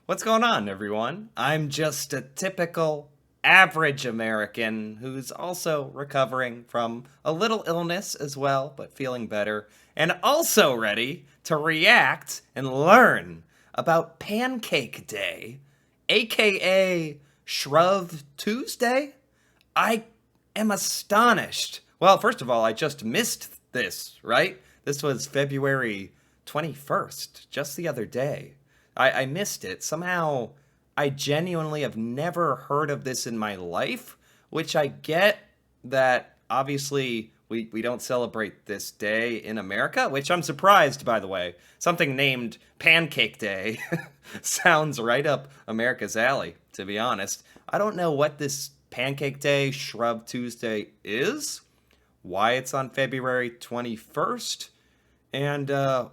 What's going on, everyone? I'm just a typical average American who's also recovering from a little illness as well, but feeling better, and also ready to react and learn about Pancake Day, aka Shrove Tuesday. I am astonished. Well, first of all, I just missed this, right? This was February 21st, just the other day. I missed it. Somehow, I genuinely have never heard of this in my life, which I get that obviously we don't celebrate this day in America, which I'm surprised, by the way. Something named Pancake Day sounds right up America's alley, to be honest. I don't know what this Pancake Day, Shrove Tuesday is, why it's on February 21st, and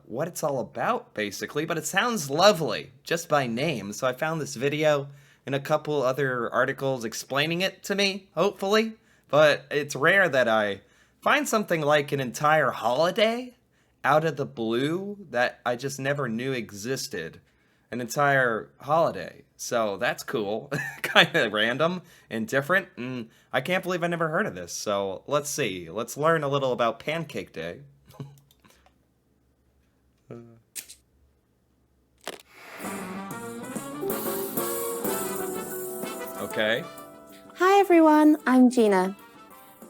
what it's all about, basically. But it sounds lovely, just by name. So I found this video and a couple other articles explaining it to me, hopefully. But it's rare that I find something like an entire holiday out of the blue that I just never knew existed. An entire holiday. So that's cool. Kind of random and different. And I can't believe I never heard of this. So let's see. Let's learn a little about Pancake Day. Okay. Hi everyone, I'm Gina.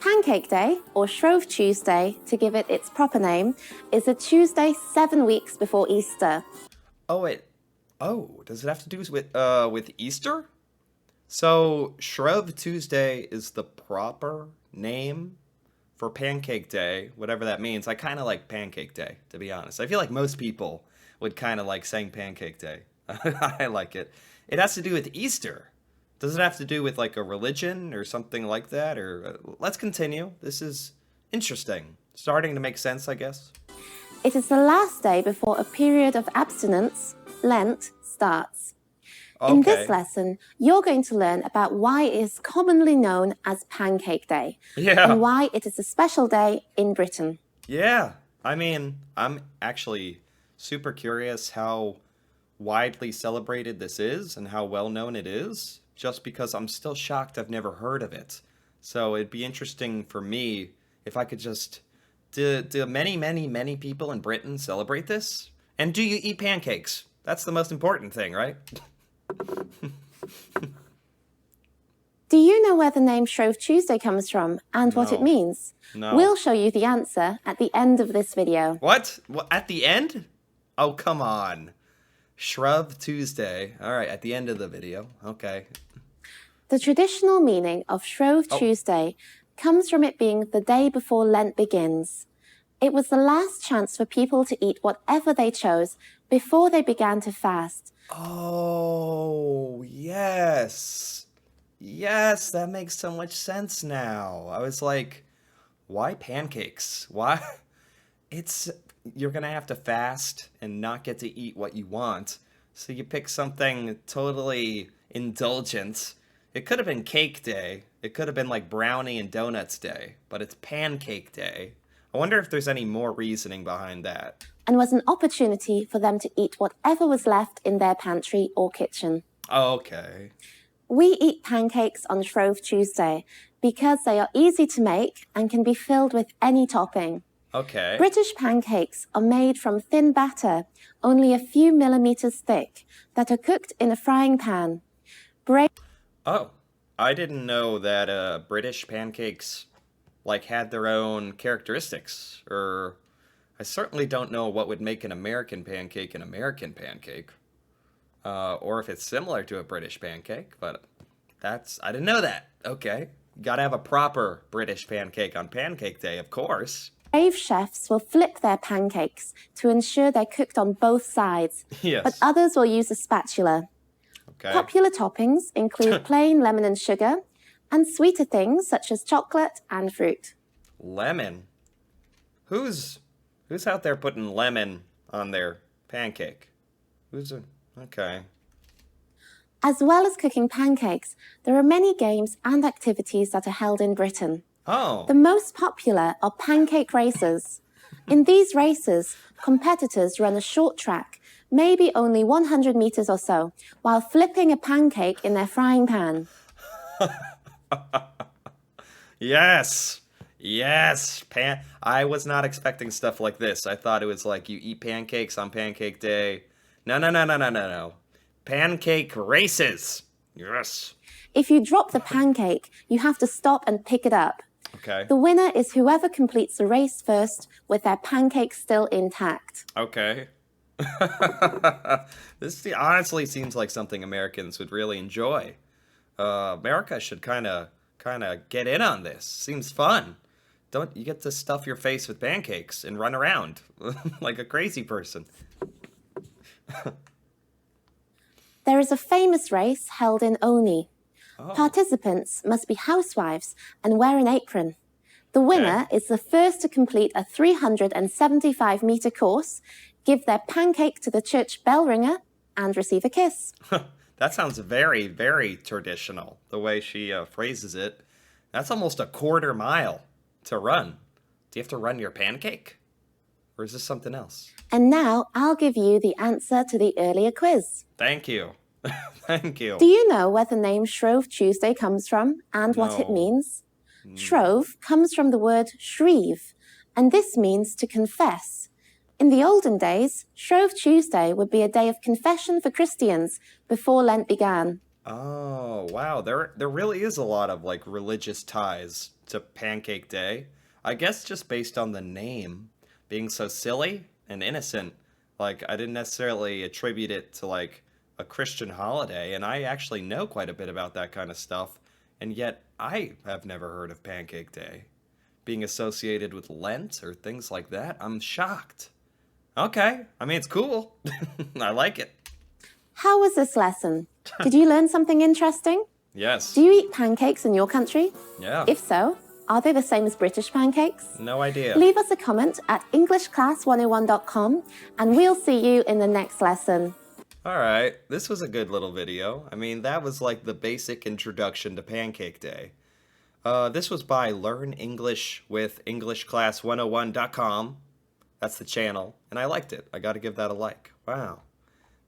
Pancake Day, or Shrove Tuesday, to give it its proper name, is a Tuesday 7 weeks before Easter. Does it have to do with Easter? So Shrove Tuesday is the proper name for Pancake Day, whatever that means. I kind of like Pancake Day, to be honest. I feel like most people would kind of like saying Pancake Day. I like it. It has to do with Easter. Does it have to do with like a religion or something like that? Or let's continue. This is interesting. Starting to make sense, I guess. It is the last day before a period of abstinence, Lent, starts. In this lesson, you're going to learn about why it is commonly known as Pancake Day and why it is a special day in Britain. Yeah, I mean, I'm actually super curious how widely celebrated this is and how well known it is, just because I'm still shocked I've never heard of it. So it'd be interesting for me if I could just... Do many people in Britain celebrate this? And do you eat pancakes? That's the most important thing, right? Do you know where the name Shrove Tuesday comes from and what it means? No. We'll show you the answer at the end of this video. What? At the end? Oh, come on. Shrove Tuesday. All right, at the end of the video. Okay. The traditional meaning of Shrove Tuesday comes from it being the day before Lent begins. It was the last chance for people to eat whatever they chose before they began to fast. Oh, yes. Yes, that makes so much sense now. I was like, why pancakes? Why? You're gonna have to fast and not get to eat what you want. So you pick something totally indulgent. It could have been cake day. It could have been like brownie and donuts day, but it's Pancake Day. I wonder if there's any more reasoning behind that. And was an opportunity for them to eat whatever was left in their pantry or kitchen. Okay. We eat pancakes on Shrove Tuesday because they are easy to make and can be filled with any topping. Okay. British pancakes are made from thin batter, only a few millimeters thick, that are cooked in a frying pan. Oh, I didn't know that British pancakes had their own characteristics. Or I certainly don't know what would make an American pancake, or if it's similar to a British pancake. But I didn't know that. Okay, gotta have a proper British pancake on Pancake Day, of course. Brave chefs will flip their pancakes to ensure they're cooked on both sides. Yes. But others will use a spatula. Okay. Popular toppings include plain lemon and sugar, and sweeter things such as chocolate and fruit. Lemon? Who's out there putting lemon on their pancake? Okay. As well as cooking pancakes, there are many games and activities that are held in Britain. Oh. The most popular are pancake races. In these races, competitors run a short track, maybe only 100 meters or so, while flipping a pancake in their frying pan. Yes. Yes. I was not expecting stuff like this. I thought it was like you eat pancakes on Pancake Day. No, no, no, no, no, no, no. Pancake races. Yes. If you drop the pancake, you have to stop and pick it up. Okay. The winner is whoever completes the race first with their pancake still intact. Okay. This honestly seems like something Americans would really enjoy. America should kind of get in on this. Seems fun. Don't you get to stuff your face with pancakes and run around like a crazy person? There is a famous race held in Oni. Oh. Participants must be housewives and wear an apron. The winner is the first to complete a 375-meter course, give their pancake to the church bell ringer, and receive a kiss. That sounds very, very traditional, the way she phrases it. That's almost a quarter mile to run. Do you have to run your pancake? Or is this something else? And now I'll give you the answer to the earlier quiz. Thank you. Thank you. Do you know where the name Shrove Tuesday comes from and what it means? Shrove comes from the word shrieve, and this means to confess. In the olden days, Shrove Tuesday would be a day of confession for Christians before Lent began. Oh, wow. There really is a lot of like religious ties to Pancake Day. I guess just based on the name being so silly and innocent. Like, I didn't necessarily attribute it to like a Christian holiday, and I actually know quite a bit about that kind of stuff. And yet, I have never heard of Pancake Day being associated with Lent or things like that. I'm shocked. Okay, I mean, it's cool. I like it. How was this lesson? Did you learn something interesting? Yes. Do you eat pancakes in your country? Yeah. If so, are they the same as British pancakes? No idea. Leave us a comment at EnglishClass101.com, and we'll see you in the next lesson. All right, this was a good little video. I mean, that was like the basic introduction to Pancake Day. This was by Learn English with EnglishClass101.com. That's the channel, and I liked it. I got to give that a like. Wow.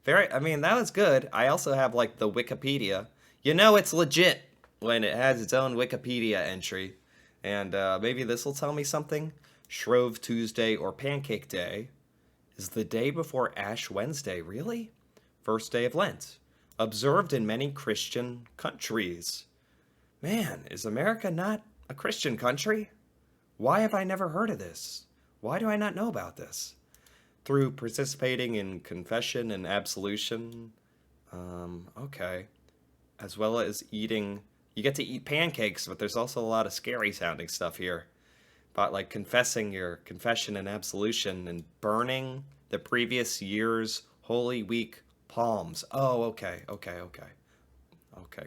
I mean, that was good. I also have like the Wikipedia. You know it's legit when it has its own Wikipedia entry. And maybe this will tell me something. Shrove Tuesday or Pancake Day is the day before Ash Wednesday. Really? First day of Lent. Observed in many Christian countries. Man, is America not a Christian country? Why have I never heard of this? Why do I not know about this? Through participating in confession and absolution. Okay. As well as eating. You get to eat pancakes, but there's also a lot of scary sounding stuff here. About like confessing your confession and absolution and burning the previous year's Holy Week palms. Oh, okay. Okay,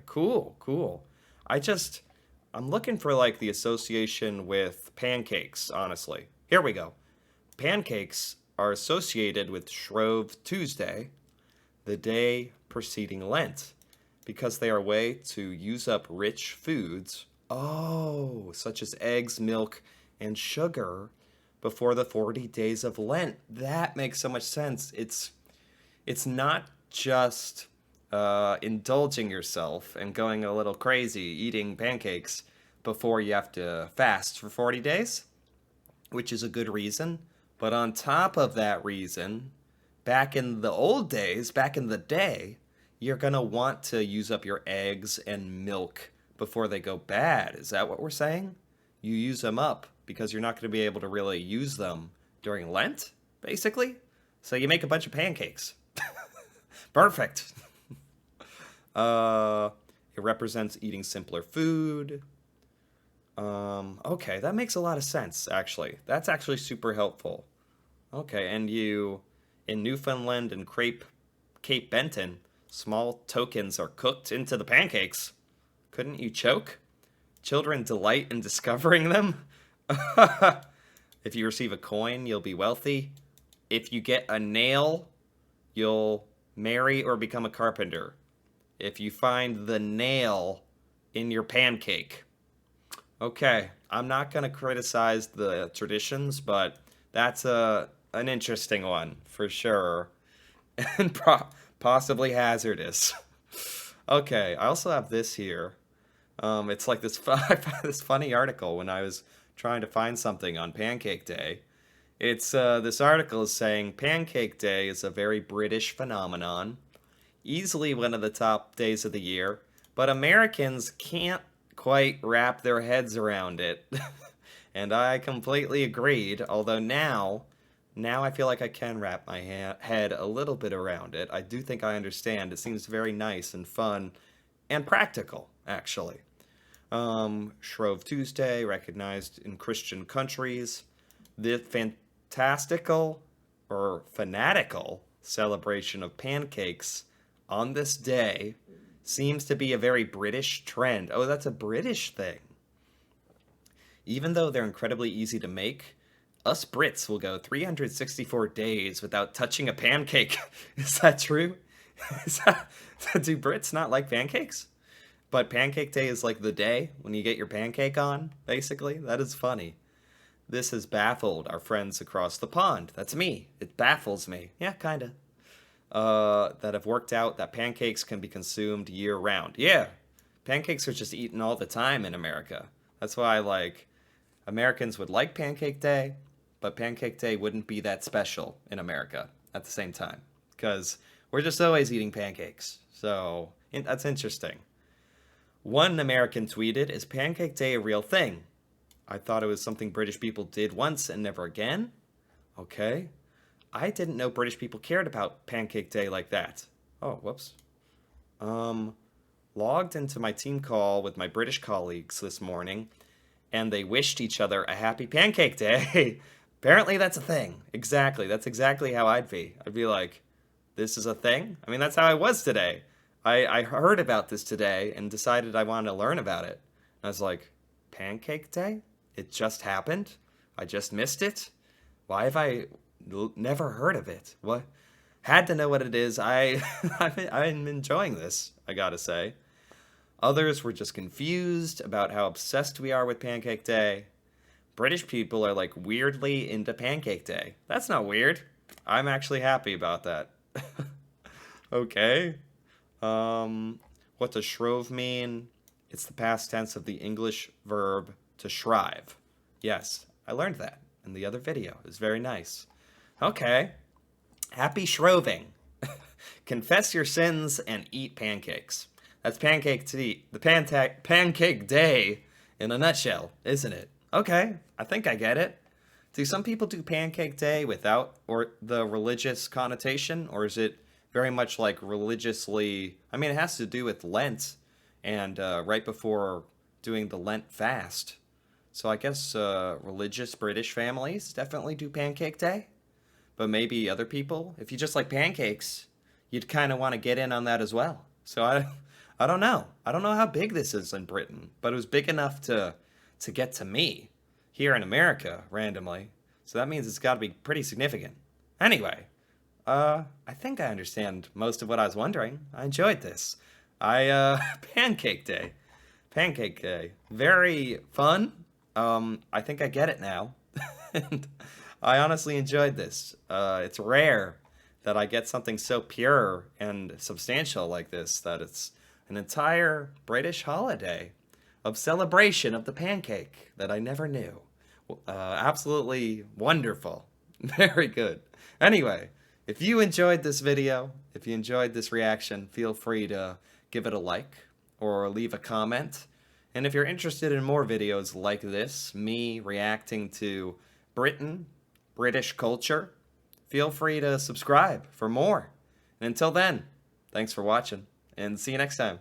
cool. I'm looking for like the association with pancakes, honestly. Here we go. Pancakes are associated with Shrove Tuesday, the day preceding Lent, because they are a way to use up rich foods, such as eggs, milk, and sugar, before the 40 days of Lent. That makes so much sense. It's not just indulging yourself and going a little crazy eating pancakes before you have to fast for 40 days, which is a good reason. But on top of that reason, back in the old days, back in the day, you're going to want to use up your eggs and milk before they go bad. Is that what we're saying? You use them up because you're not going to be able to really use them during Lent, basically. So you make a bunch of pancakes. Perfect. It represents eating simpler food. Okay, that makes a lot of sense, actually. That's actually super helpful. Okay, and in Newfoundland and Cape Benton, small tokens are cooked into the pancakes. Couldn't you choke? Children delight in discovering them. If you receive a coin, you'll be wealthy. If you get a nail, you'll marry or become a carpenter. If you find the nail in your pancake. Okay, I'm not going to criticize the traditions, but that's an interesting one for sure. and possibly hazardous. Okay, I also have this here. It's like this, I found this funny article when I was trying to find something on Pancake Day. It's this article is saying Pancake Day is a very British phenomenon, easily one of the top days of the year, but Americans can't quite wrap their heads around it. And I completely agreed, although now I feel like I can wrap my head a little bit around it. I do think I understand. It seems very nice and fun and practical, actually. Shrove Tuesday, recognized in Christian countries. The fantastical or fanatical celebration of pancakes on this day seems to be a very British trend. Oh, that's a British thing. Even though they're incredibly easy to make, us Brits will go 364 days without touching a pancake. Is that true? Is that, do Brits not like pancakes? But Pancake Day is like the day when you get your pancake on, basically. That is funny. This has baffled our friends across the pond. That's me. It baffles me. Yeah, kinda. That have worked out that pancakes can be consumed year round. Yeah, pancakes are just eaten all the time in America. That's why, like, Americans would like Pancake Day, but Pancake Day wouldn't be that special in America at the same time. Because we're just always eating pancakes. So, that's interesting. One American tweeted, "Is Pancake Day a real thing? I thought it was something British people did once and never again." Okay. I didn't know British people cared about Pancake Day like that. Oh, whoops. Logged into my team call with my British colleagues this morning, and they wished each other a happy Pancake Day. Apparently that's a thing. Exactly. That's exactly how I'd be. I'd be like, this is a thing? I mean, that's how I was today. I heard about this today and decided I wanted to learn about it. And I was like, Pancake Day? It just happened? I just missed it? Why have I never heard of it? What? Had to know what it is. I'm enjoying this, I gotta say. Others were just confused about how obsessed we are with Pancake Day. British people are like weirdly into Pancake Day. That's not weird. I'm actually happy about that. Okay. What does Shrove mean? It's the past tense of the English verb to shrive. Yes, I learned that in the other video. It was very nice. Okay. Happy Shroving. Confess your sins and eat pancakes. That's pancake tea. The pancake day in a nutshell, isn't it? Okay, I think I get it. Do some people do Pancake Day without or the religious connotation, or is it very much like religiously? I mean, it has to do with Lent and right before doing the Lent fast. So I guess religious British families definitely do Pancake Day, but maybe other people, if you just like pancakes, you'd kind of want to get in on that as well. So I don't know. I don't know how big this is in Britain, but it was big enough to get to me here in America randomly. So that means it's got to be pretty significant. Anyway, I think I understand most of what I was wondering. I enjoyed this. Pancake Day. Pancake Day. Very fun. I think I get it now. And I honestly enjoyed this. It's rare that I get something so pure and substantial like this, that it's an entire British holiday of celebration of the pancake that I never knew. Absolutely wonderful. Very good. Anyway, if you enjoyed this video, if you enjoyed this reaction, feel free to give it a like or leave a comment. And if you're interested in more videos like this, me reacting to Britain, British culture, feel free to subscribe for more. And until then, thanks for watching, and see you next time.